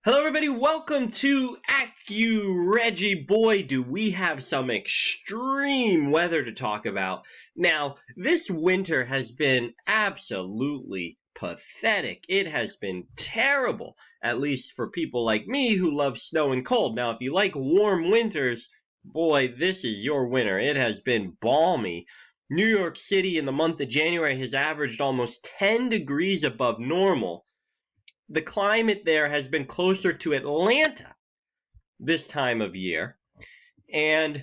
Hello everybody, welcome to AccuReggie. Boy, do we have some extreme weather to talk about. Now, this winter has been absolutely pathetic. It has been terrible, at least for people like me who love snow and cold. Now, if you like warm winters, boy, this is your winter. It has been balmy. New York City in the month of January has averaged almost 10 degrees above normal. The climate there has been closer to Atlanta this time of year. And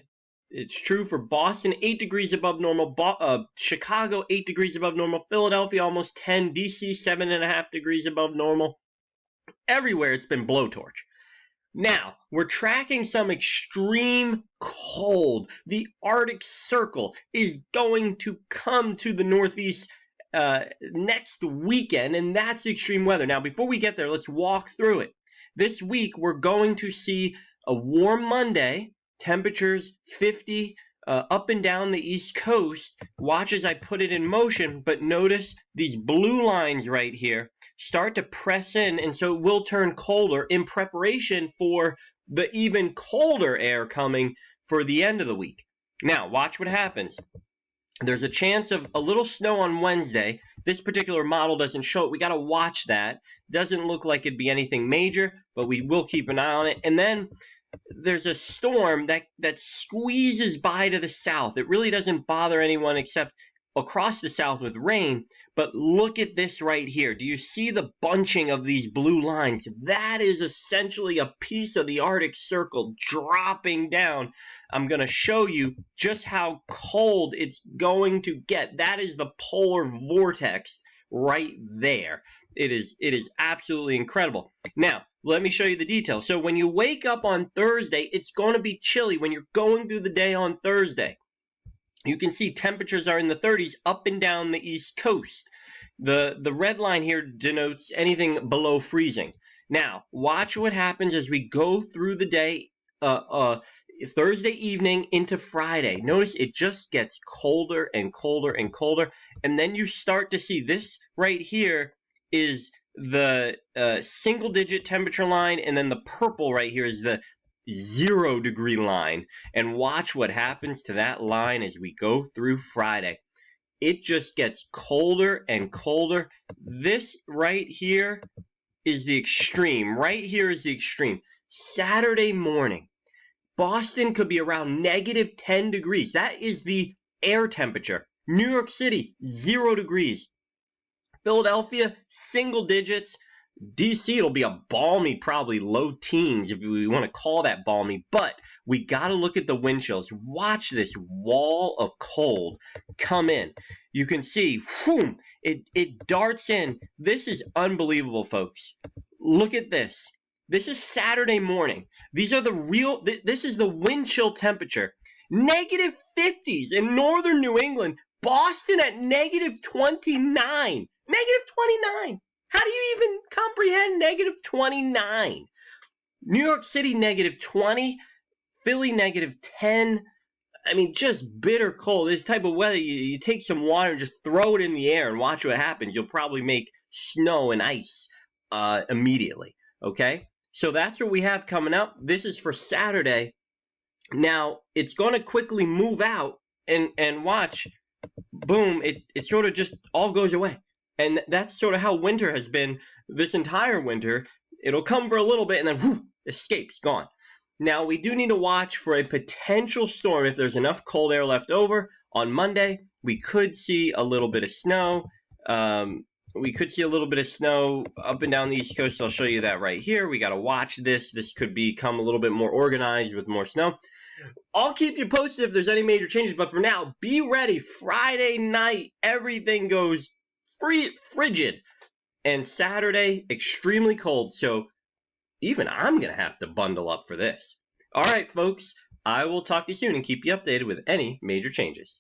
it's true for Boston, 8 degrees above normal. Chicago, 8 degrees above normal. Philadelphia, almost 10. DC, 7.5 degrees above normal. Everywhere it's been blowtorch. Now, we're tracking some extreme cold. The Arctic Circle is going to come to the Northeast next weekend, and that's extreme weather. Now, before we get there, let's walk through it. This week, we're going to see a warm Monday, temperatures 50 up and down the East Coast. Watch as I put it in motion, but notice these blue lines right here start to press in, and so it will turn colder in preparation for the even colder air coming for the end of the week. Now, watch what happens. There's a chance of a little snow on Wednesday. This particular model doesn't show it. We got to watch that. Doesn't look like it'd be anything major, but we will keep an eye on it. And then there's a storm that squeezes by to the south. It really doesn't bother anyone except across the south with rain. But look at this right here. Do you see the bunching of these blue lines? That is essentially a piece of the Arctic Circle dropping down. I'm going to show you just how cold it's going to get. That is the polar vortex right there. It is absolutely incredible. Now, let me show you the details. So when you wake up on Thursday, it's going to be chilly when you're going through the day on Thursday. You can see temperatures are in the 30s up and down the East Coast. The red line here denotes anything below freezing. Now, watch what happens as we go through the day, Thursday evening into Friday. Notice it just gets colder and colder and colder. And then you start to see this right here is the single-digit temperature line, and then the purple right here is the 0-degree line. And watch what happens to that line as we go through Friday. It just gets colder and colder. This right here is the extreme. Right here is the extreme. Saturday morning, Boston could be around negative 10 degrees. That is the air temperature. New York City, 0 degrees. Philadelphia, single digits. DC, it'll be a balmy, probably low teens if we want to call that balmy. But we got to look at the wind chills. Watch this wall of cold come in. You can see, whoom, it darts in. This is unbelievable, folks. Look at this. This is Saturday morning. These are the real, this is the wind chill temperature. Negative 50s in northern New England. Boston at negative 29. Negative 29. How do you even comprehend negative 29? New York City, negative 20. Philly, negative 10. I mean, just bitter cold. This type of weather, you take some water and just throw it in the air and watch what happens. You'll probably make snow and ice immediately, okay? So that's what we have coming up. This is for Saturday. Now, it's going to quickly move out and watch. Boom, it sort of just all goes away. And that's sort of how winter has been this entire winter. It'll come for a little bit and then whoosh, escapes, gone. Now, we do need to watch for a potential storm. If there's enough cold air left over on Monday, we could see a little bit of snow. We could see a little bit of snow up and down the East Coast. I'll show you that right here. We got to watch this. This could become a little bit more organized with more snow. I'll keep you posted if there's any major changes. But for now, be ready. Friday night, everything goes frigid. And Saturday, extremely cold. So even I'm going to have to bundle up for this. All right, folks. I will talk to you soon and keep you updated with any major changes.